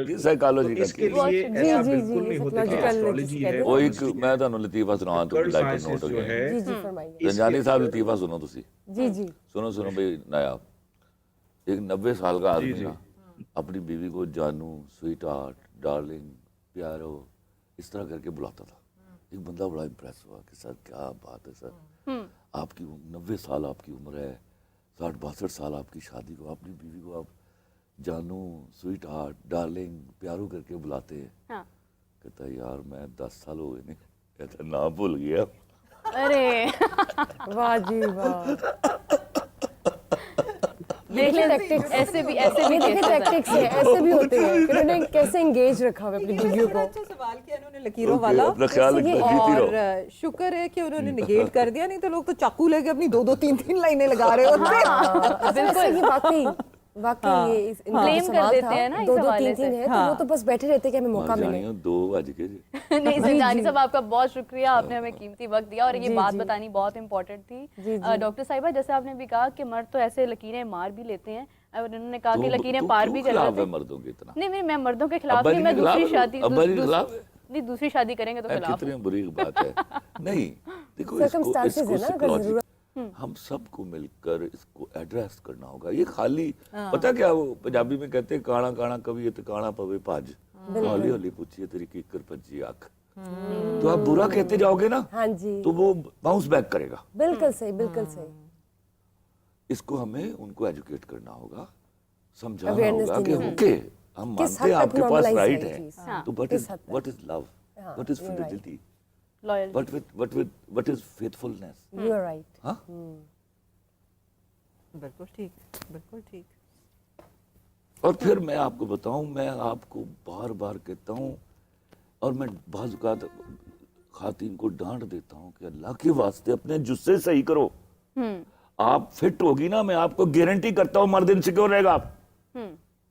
یہ سائیکالوجی کا اس کے لیے ایسا بالکل نہیں ہوتا کہ ایسٹرالوجی ہے وہ ایک میں تمہیں لطیفہ سناؤں تو لائٹر نوٹ ہو جو گئے ہے جی جی فرمائیے. رنجانی صاحب لطیفہ سنو تسی جی جی سنو بھائی نایاب. ایک 90 سال کا آدمی جی. نا اپنی بیوی کو جانو، سویٹ ہارٹ، ڈارلنگ، پیارو اس طرح کر کے بلاتا تھا. ایک بندہ بڑا امپریس ہوا کہ سر کیا بات ہے سر، آپ کی 90 سال آپ کی عمر ہے، 60-62 سال آپ کی شادی کو اپنی بیوی کو آپ جانو، سویٹ ہارٹ، ڈارلنگ، پیارو کر کے بلاتے ہیں. کہتا ہے یار میں 10 سال ہو گئے نہیں. کہتا نام بھول گیا. ارے واہ جی واہ. دیکھیں ایسے بھی ٹیکٹکس ہیں، ایسے بھی ہوتے ہیں کہ انہوں نے کیسے انگیج رکھا ہوا اپنی بیویوں کو. اچھا سوال کیا انہوں نے لکیروں والا، اپنا خیال رکھنا، جیتی اور رہو. شکر ہے کہ انہوں نے نگیٹ کر دیا، نہیں تو لوگ تو چاقو لے کے اپنی 2-2 3-3 لائنیں لگا رہے ہوتے. بالکل واقعی یہ Claim کر دیتے ہیں نا اس 2-2 حوالے 3-3 ہے تو وہ تو بس بیٹھے رہتے کہ ہمیں موقع مر ملے. جانیوں 2 بج کے جی. نہیں زنجانی صاحب آپ کا بہت شکریہ، آپ نے ہمیں قیمتی وقت دیا اور یہ بات بتانی بہت امپورٹنٹ تھی. ڈاکٹر صاحبہ جیسے آپ نے بھی کہا کہ مرد تو ایسے لکیریں مار بھی لیتے ہیں، اور انہوں نے کہا کہ لکیریں پار بھی کر لیتے ہیں. خلاف ہے مردوں کے اتنا؟ نہیں میں مردوں کے خلاف نہیں، میں دوسری شادی نہیں دوسری شادی کریں گے تو خلاف. کتنی بری بات ہے. نہیں دیکھو اس کو سائیکالوجی ہم سب کو مل کر اس کو ایڈریس کرنا ہوگا. یہ خالی پتہ کیا وہ پنجابی میں کہتے ہیں کانا کانا کبھی کانا پوے پاج، ہولی ہولی پوچھیے تیری کیکر پجی آنکھ. تو آپ برا کہتے جاؤ گے نا تو وہ باؤنس بیک کرے گا. بالکل صحیح بالکل صحیح. اس کو ہمیں ان کو ایجوکیٹ کرنا ہوگا، سمجھانا ہوگا کہ اوکے ہم مانتے ہیں آپ کے پاس رائٹ ہے تو what is love, what is fidelity, what is faithfulness. You are right. ہاں بالکل ٹھیک بالکل ٹھیک. اور پھر میں آپ کو بتاؤں، میں آپ کو بار بار کہتا ہوں اور میں بعض اوقات خواتین کو ڈانٹ دیتا ہوں کہ اللہ کے واسطے اپنے جسے صحیح کرو. آپ فٹ ہوگی نا، میں آپ کو گارنٹی کرتا ہوں مرد انسیکیور رہے گا آپ،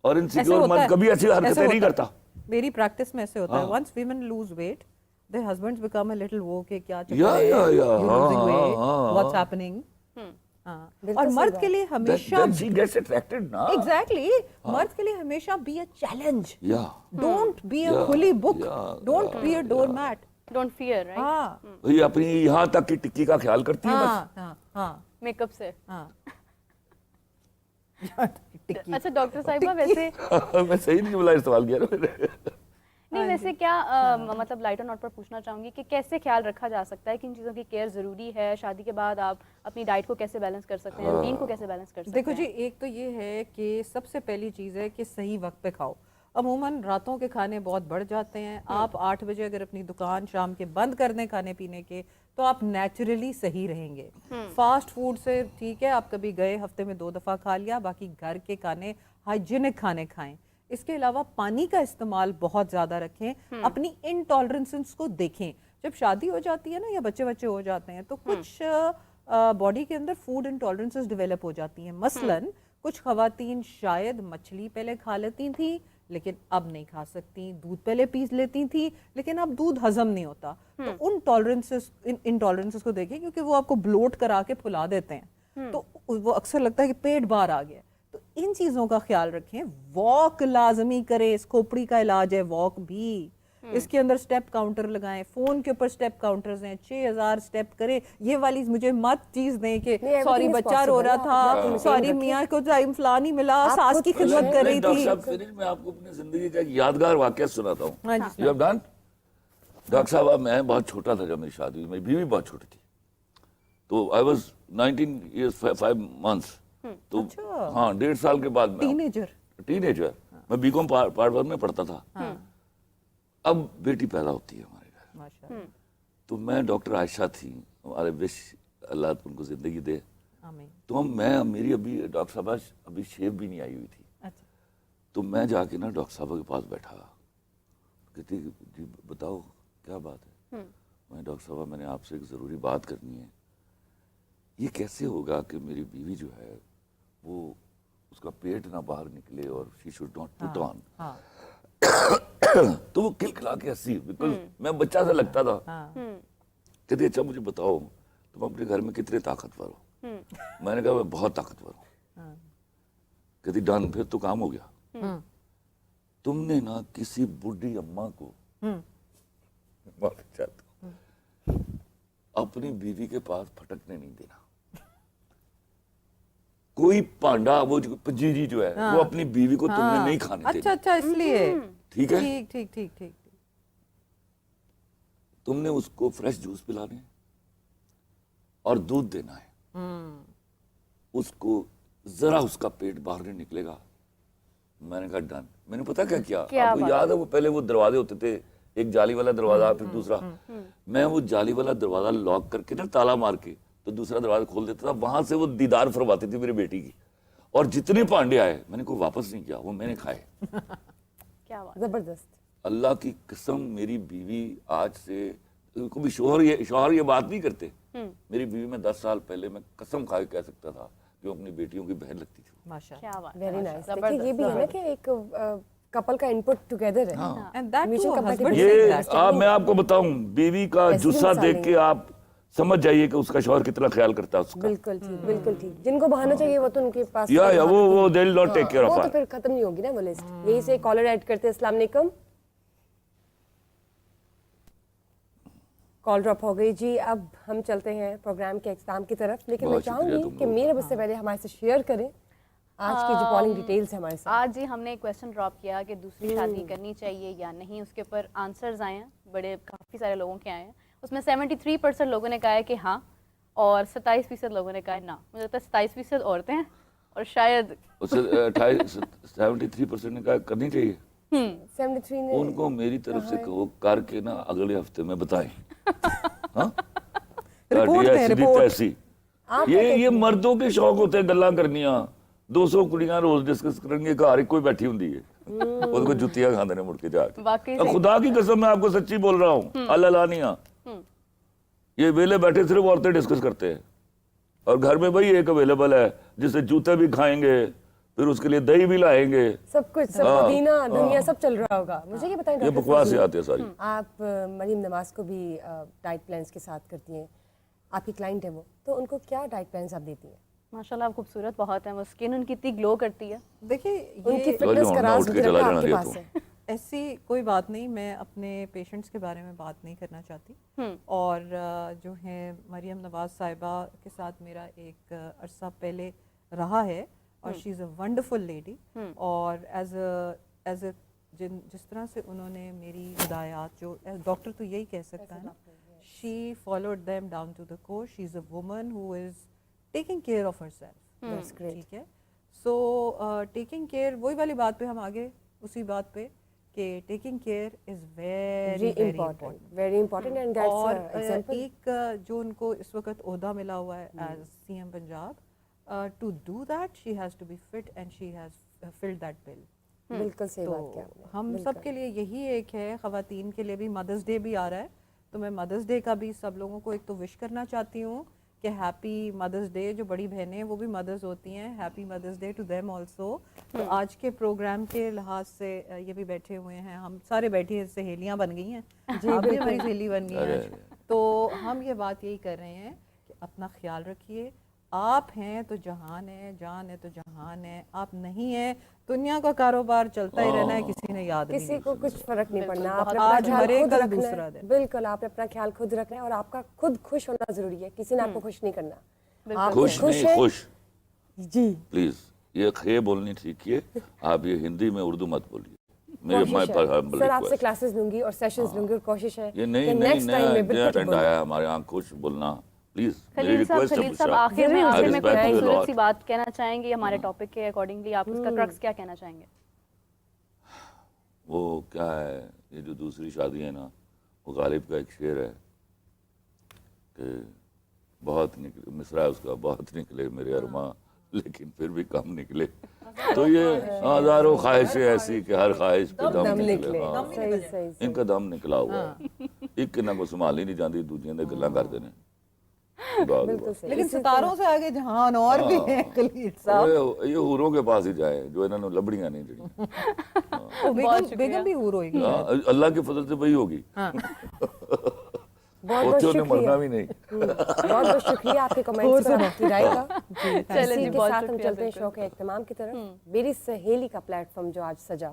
اور انسیکیور مرد کبھی ایسی حرکتیں نہیں کرتا. میری پریکٹس میں ایسے ہوتا ہے، once women lose weight their husbands become a little وہ کہ کیا چکر ہے، you're losing weight, what's happening. اور مرد کے لیے ہمیشہ she gets attracted نا. ایگزیکٹلی مرد کے لیے ہمیشہ be a challenge, Yeah. don't be a khuلی book, don't be a doormat. Don't fear right. ہاں یہ اپنی یہاں تک کی ٹکی کا خیال کرتی ہیں بس. ہاں ہاں میک اپ سے. ہاں. اچھا ڈاکٹر صاحبہ ویسے میں صحیح نہیں بولا استعمال کیا نا میں نے. نہیں ویسے کیا مطلب لائٹ اور نوٹ پر پوچھنا چاہوں گی کہ کیسے خیال رکھا جا سکتا ہے، کن چیزوں کی کیئر ضروری ہے، شادی کے بعد آپ اپنی ڈائٹ کو کیسے بیلنس کر سکتے ہیں، روٹین کو کیسے بیلنس کر سکتے ہیں؟ دیکھو جی ایک تو یہ ہے کہ سب سے پہلی چیز ہے کہ صحیح وقت پہ کھاؤ. عموماً راتوں کے کھانے بہت بڑھ جاتے ہیں. آپ 8 بجے اگر اپنی دکان شام کے بند کر دیں کھانے پینے کے تو آپ نیچرلی صحیح رہیں گے. فاسٹ فوڈ سے ٹھیک ہے آپ کبھی گئے ہفتے میں 2 دفعہ کھا لیا، باقی گھر کے کھانے ہائیجینک کھانے کھائیں. اس کے علاوہ پانی کا استعمال بہت زیادہ رکھیں. اپنی انٹالرنسز کو دیکھیں. جب شادی ہو جاتی ہے نا یا بچے ہو جاتے ہیں تو کچھ باڈی کے اندر فوڈ انٹالرنسز ڈیولپ ہو جاتی ہیں. مثلاً کچھ خواتین شاید مچھلی پہلے کھا لیتی تھیں لیکن اب نہیں کھا سکتی، دودھ پہلے پی لیتی تھی لیکن اب دودھ ہضم نہیں ہوتا. تو انٹالرنسز کو دیکھیں کیونکہ وہ آپ کو بلوٹ کرا کے پھلا دیتے ہیں، تو وہ اکثر لگتا ہے کہ پیٹ باہر آ گیا. تو ان چیزوں کا خیال رکھیں. واک لازمی کریں، اس کھوپڑی کا علاج ہے واک بھی. اس کے اندر سٹیپ کاؤنٹر لگائیں، فون کے اوپر سٹیپ کاؤنٹرز ہیں، 6000 سٹیپ کریں. یہ والی مجھے مت چیز دیں کہ سوری بچہ رو رہا تھا، سوری میاں کو ٹائم فلاں نہیں ملا، ساس کی خدمت کر رہی ڈاکٹر تھی. صاحب فنش میں آپ کو اپنی زندگی کا ایک یادگار واقعہ سناتا ہوں. ہاں جی You have done? ڈاکٹر صاحب میں بہت چھوٹا تھا جب میری شادی ہوئی، میری بیوی بہت چھوٹی تھی، تو I was 19 years 5 months. تو ہاں 1.5 سال کے بعد میں ٹین ایجر میں بی کام پارٹ 1 میں پڑھتا تھا. اب بیٹی پیدا ہوتی ہے ہمارے گھر، تو میں ڈاکٹر عائشہ تھی، ہمارے وش اللہ ان کو زندگی دے. تو میری ابھی ڈاکٹر صاحبہ ابھی شیو بھی نہیں آئی ہوئی تھی. تو میں جا کے نا ڈاکٹر صاحبہ کے پاس بیٹھا، کہتی جی بتاؤ کیا بات ہے. میں ڈاکٹر صاحبہ میں نے آپ سے ایک ضروری بات کرنی ہے. یہ کیسے ہوگا کہ میری بیوی جو ہے وہ اس کا پیٹ نہ باہر نکلے اور she should not put on. تو وہ کھلکھلا کے ہنسی، بالکل میں بچہ سا لگتا تھا. کہتی اچھا مجھے بتاؤ تم اپنے گھر میں کتنے طاقتور ہو. میں نے کہا میں بہت طاقتور ہوں. کہتی ڈن، پھر تو کام ہو گیا. تم نے نا کسی بڈھی اماں کو معافی چاہتا ہوں اپنی بیوی کے پاس پھٹکنے نہیں دینا. کوئی پانڈا وہ پنجیری جو ہے وہ اپنی بیوی کو تم نے نہیں کھانے دینا. اچھا اس لیے ٹھیک ہے, ٹھیک ٹھیک ٹھیک. تم نے اس کو فریش جوس پلانے اور دودھ دینا ہے, اس کو ذرا اس کا پیٹ باہر نہیں نکلے گا. میں نے کہا ڈن. میں نے پتا کیا آپ کو یاد ہے وہ پہلے وہ دروازے ہوتے تھے, ایک جالی والا دروازہ پھر دوسرا, میں وہ جالی والا دروازہ لاک کر کے نا تالا مار کے تو دوسرا دروازہ کھول دیتا تھا, وہاں سے وہ دیدار فرماتی تھی میری بیٹی کی, اور جتنے پانڈے آئے میں نے کوئی واپس نہیں کیا, وہ میں نے کھائے. کیا بات, زبردست. اللہ کی قسم میری بیوی آج سے کبھی شوہر یہ بات نہیں کرتے. میری بیوی میں 10 سال پہلے میں قسم کھا کے کہہ سکتا تھا کہ وہ اپنی بیٹیوں کی بہن لگتی تھی. ماشاءاللہ, کیا بات, ویری نائس. دیکھیے یہ بھی ہے نا کہ ایک کپل کا انپٹ ٹوگیدر ہے. and that too, Mutual husband compatibility. یہ آپ میں آپ کو بتاؤں, بیوی کا جسہ دیکھ کے آپ سمجھ جائیے کہ اس کا شوہر کتنا خیال کرتا ہے اس کا. بالکل ٹھیک, بالکل ٹھیک. جن کو بہانا چاہیے وہ تو ان کے پاس یا وہ they will not take care of وہ her. تو پھر ختم نہیں ہوگی نا وہ لسٹ. یہی سے کالر ایڈ کرتے ہیں. السلام علیکم. کال ڈراپ ہو گئی جی. اب ہم چلتے ہیں پروگرام کے اختتام کی طرف, لیکن میں چاہوں گی کہ میرے بس سے پہلے ہمارے سے شیئر کریں آج کی جو کالنگ ڈیٹیلز ہیں ہمارے ساتھ. آج جی ہم نے ایک کویسچن ڈراپ کیا کہ دوسری شادی کرنی چاہیے یا نہیں, اس کے اوپر آنسرز آئے ہیں, بڑے کافی سارے لوگوں کے آئے ہیں. اس میں 73% لوگوں نے کہا ہے کہ ہاں, اور 27% لوگوں نے کہا ہے نہ. مجھے لگتا ہے 27% عورتیں ہیں اور شاید 73% نے کہا کرنی چاہیے. 73 نے ان کو میری طرف سے کہو کر کے نا اگلے ہفتے میں بتائیں. یہ مردوں کے شوق ہوتے ہیں گلاں کرنیاں. 200 کڑیاں روز ڈسکس کریں گے, گھر کوئی بیٹھی ہوں وہ جتیاں کھاندے نے مڑ کے جا کے. خدا کی قسم میں آپ کو سچی بول رہا ہوں, اللہ یہ ویلے بیٹھے صرف عورتیں ڈسکس کرتے ہیں, اور گھر میں بھائی ایک اویلیبل ہے جس سے جوتے بھی کھائیں گے, پھر اس کے لیے دہی بھی لائیں گے, سب کچھ, سب پودینہ دھنیا سب چل رہا ہوگا. مجھے یہ بتائیں یہ بکواس سے آتے ہیں ساری. آپ مریم نواز کو بھی ڈائٹ پلانس کے ساتھ کرتی ہیں, آپ کی کلائنٹ ہے وہ, تو ان کو کیا ڈائٹ پلانس آپ دیتی ہیں؟ ماشاءاللہ آپ خوبصورت بہت ہیں, وہ اسکن ان کی اتنی گلو کرتی ہے. دیکھیے ان کی فٹنس کا راز مجھے لگتا ہے آپ کے پاس ہے. ایسی کوئی بات نہیں, میں اپنے پیشنٹس کے بارے میں بات نہیں کرنا چاہتی. اور جو ہے مریم نواز صاحبہ کے ساتھ میرا ایک عرصہ پہلے رہا ہے, اور شی از اے ونڈرفل لیڈی. اور ایز اے جس طرح سے انہوں نے میری ہدایات, جو ڈاکٹر تو یہی کہہ سکتا ہے نا, she followed them down to the core. She is a woman who is taking care of herself. ٹھیک ہے, سو ٹیکنگ کیئر, وہی والی بات پہ ہم آگے اسی بات پہ کہ taking care is very important, very important. And اور ایک جو ان کو اس وقت عہدہ ملا ہوا ہے as C M Punjab, to do that she has to be fit and she has filled that bill. بالکل صحیح بات کیا آپ نے. ہم سب کے لیے یہی ایک ہے, خواتین کے لیے بھی مدرس ڈے بھی آ رہا ہے, تو میں مدرس ڈے کا بھی سب لوگوں کو ایک تو وش کرنا چاہتی ہوں کہ ہیپی مدرس ڈے. جو بڑی بہنیں ہیں وہ بھی مدرس ہوتی ہیں, ہیپی مدرس ڈے ٹو دیم آلسو. تو آج کے پروگرام کے لحاظ سے یہ بھی بیٹھے ہوئے ہیں, ہم سارے بیٹھے ہیں, سہیلیاں بن گئی ہیں, آپ بھی ہماری سہیلی بن گئی ہیں. تو ہم یہ بات یہی کر رہے ہیں کہ اپنا خیال رکھیے. آپ ہیں تو جہان ہے, جان ہے تو جہان ہے, آپ نہیں ہیں دنیا کا کاروبار چلتا ہی رہنا ہے, کسی نے یاد نہیں, کسی کو کچھ فرق نہیں پڑنا. آپ نے آج اپنا مرے خیال کل خود دوسرا رکھنا ہے. دن. بالکل, آپ نے اپنا خیال خود رکھنا ہے, اور آپ کا خود خوش ہونا ضروری ہے, کسی نے آپ کو خوش نہیں کرنا. آپ خوش نہیں, خوش جی پلیز. یہ خے بولنی ٹھیک ہے, آپ یہ ہندی میں اردو مت بولیے. سر آپ سے کلاسز لوں گی اور سیشنز لوں گی, اور کوشش ہے یہ نیا ٹرینڈ آیا ہمارے یہاں خوش بولنا. پلیز خلیل صاحب آخر میں کوئی خوبصورت سی بات کہنا چاہیں گے ہمارے ٹاپک کے اکارڈنگلی, آپ اس کا کرکس کیا کہنا چاہیں گے؟ وہ کیا ہے, یہ جو دوسری شادی ہے نا, وہ غالب کا ایک شعر ہے کہ بہت نکلے, مصرع ہے اس کا, بہت نکلے میرے ارماں لیکن پھر بھی کم نکلے. تو یہ ہزاروں خواہشیں ایسی کہ ہر خواہش پہ دم نکلے. ان کا دم نکلا ہوا ہے, ایک نہ کو سنبھال ہی نہیں جاندی, دوسریاں دے گلاں کر دینے. لیکن ستاروں سے آگے جہان اور بھی ہیں خلیل صاحب. یہ حوروں کے پاس ہی جائے جو انہوں نے لبڑیاں نہیں جڑی. بیگم بھی حور ہوئی گی, اللہ کے فضل سے وہی ہوگی. بہت بہت مرنا بھی نہیں. بہت بہت شکریہ آپ کے کمنٹس پر, آپ کی رائے کا. اسی کے ساتھ ہم چلتے ہیں شو کے اختتام کی طرف. میری سہیلی کا پلیٹ فارم جو آج سجا,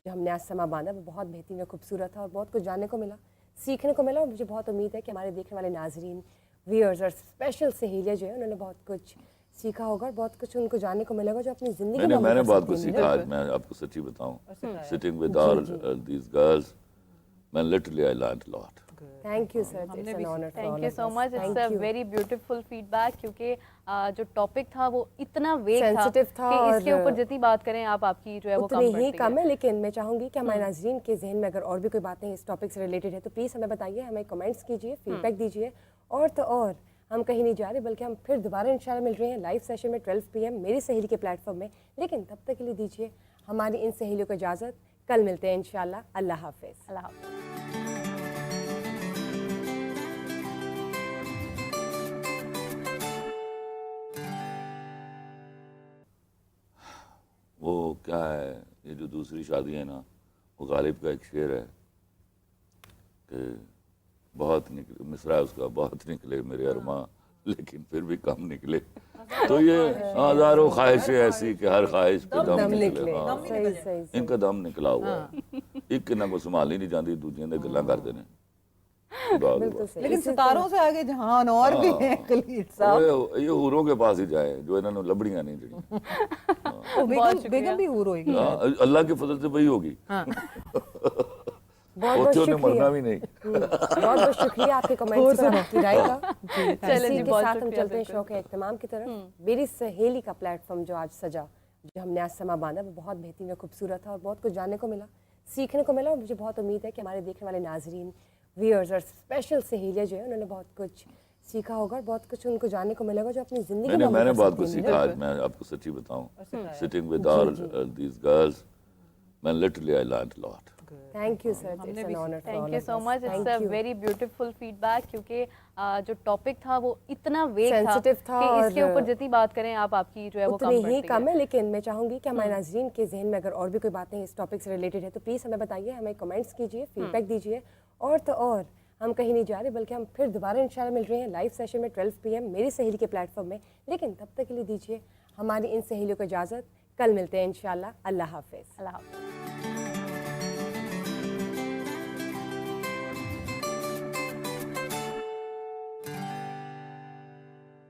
جو ہم نے آج سما باندھا وہ بہت بہترین اور خوبصورت تھا اور بہت کچھ جاننے کو ملا, سیکھنے کو ملا, اور مجھے بہت امید ہے کہ ہمارے دیکھنے والے ناظرین, ویئرز اور اسپیشل سہیلیاں جو ہیں انہوں نے بہت کچھ سیکھا ہوگا اور بہت کچھ ان کو جاننے کو ملے گا جو اپنی زندگی میں نے عمل کر بہت کچھ سکتے ہیں. سیکھا آج. میں آپ کو سچی بتاؤں, sitting with all these girls, میں literally I learned lot. Thank you sir, it's an honor for all thank you of so us. Much. Thank it's a you. Very beautiful feedback, کیونکہ جو topic تھا وہ اتنا ویگ تھا Sensitive تھا کہ اس کے اور اوپر جتنی بات کریں آپ کی جو ہے وہ اتنی کم ہی پڑتی کم ہے. ہے, لیکن میں چاہوں گی کہ ہمارے ناظرین کے ذہن میں اگر اور بھی کوئی باتیں اس ٹاپک سے ریلیٹڈ ہے تو پلیز ہمیں بتائیے, ہمیں کمنٹس کیجیے, فیڈ بیک دیجیے. اور تو اور ہم کہیں نہیں جا رہے, بلکہ ہم پھر دوبارہ انشاءاللہ مل رہے ہیں لائیو سیشن میں 12 PM میری سہیلی کے پلیٹ فارم میں. لیکن تب تک کے لیے دیجیے ہماری ان سہیلیوں کو اجازت. کل ملتے ہیں انشاءاللہ. اللہ حافظ. اللہ حافظ. وہ کیا ہے, یہ جو دوسری شادی ہے نا, وہ غالب کا ایک شعر ہے کہ بہت نکلے, مصرع ہے اس کا, بہت نکلے میرے ارماں لیکن پھر بھی کم نکلے. تو یہ ہزاروں خواہشیں ایسی کہ ہر خواہش پہ دم نکلے. ہاں, صحیح صحیح ان کا دم نکلا ہوا ہے. ایک نہ کو سنبھال ہی نہیں جاندی, دوجیاں دے گلاں کر دینے. بالکل صحیح. لیکن ستاروں سے آگے جہان اور بھی ہیں خلیل صاحب. یہ حوروں کے پاس ہی جائے جو انہوں نے لبڑیاں نہیں جڑی. بیگم بھی حور ہوئے گی. اللہ کے فضل سے وہی ہوگی. بہت بہت ہوتے شکریہ, مرنا بھی نہیں. بہت بہت شکریہ آپ کے کمنٹس اور آپ کی رائے کا. چلیں اسی جی, کے بہت ساتھ ہم شکریہ. چلتے ہیں شوق اہتمام کی طرف. میری سہیلی کا پلیٹ فارم جو آج سجا, جو ہم نے آج سما باندھا وہ بہت بہترین اور خوبصورت تھا اور بہت کچھ جاننے کو ملا, سیکھنے کو ملا, اور مجھے بہت امید ہے کہ ہمارے دیکھنے والے ناظرین, ویئرز اور اسپیشل سہیلیاں جو ہیں انہوں نے بہت کچھ سیکھا ہوگا اور بہت کچھ ان کو جاننے کو ملے گا جو اپنی زندگی میں میں نے عمل کر بہت سکتے کچھ ہیں. سیکھا آج. میں آپ کو سچی بتاؤں, sitting with all these girls, میں literally I learned lot. Thank you sir, it's an honor for all thank you of so us. Much. It's Thank a you. Very beautiful feedback, کیونکہ جو topic تھا وہ اتنا ویگ تھا Sensitive تھا کہ اس کے اور اوپر جتنی بات کریں آپ کی جو ہے وہ اتنی کم ہی پڑتی کم ہے. ہے, لیکن میں چاہوں گی کہ ہمارے ناظرین کے ذہن میں اگر اور بھی کوئی باتیں اس ٹاپک سے ریلیٹڈ ہے تو پلیز ہمیں بتائیے, ہمیں کمنٹس کیجیے, فیڈ بیک دیجیے. اور تو اور ہم کہیں نہیں جا رہے, بلکہ ہم پھر دوبارہ انشاءاللہ مل رہے ہیں لائیو سیشن میں 12 PM میری سہیلی کے پلیٹ فارم میں. لیکن تب تک کے لیے دیجیے ہماری ان سہیلیوں کو اجازت. کل ملتے ہیں انشاءاللہ. اللہ حافظ. اللہ حافظ.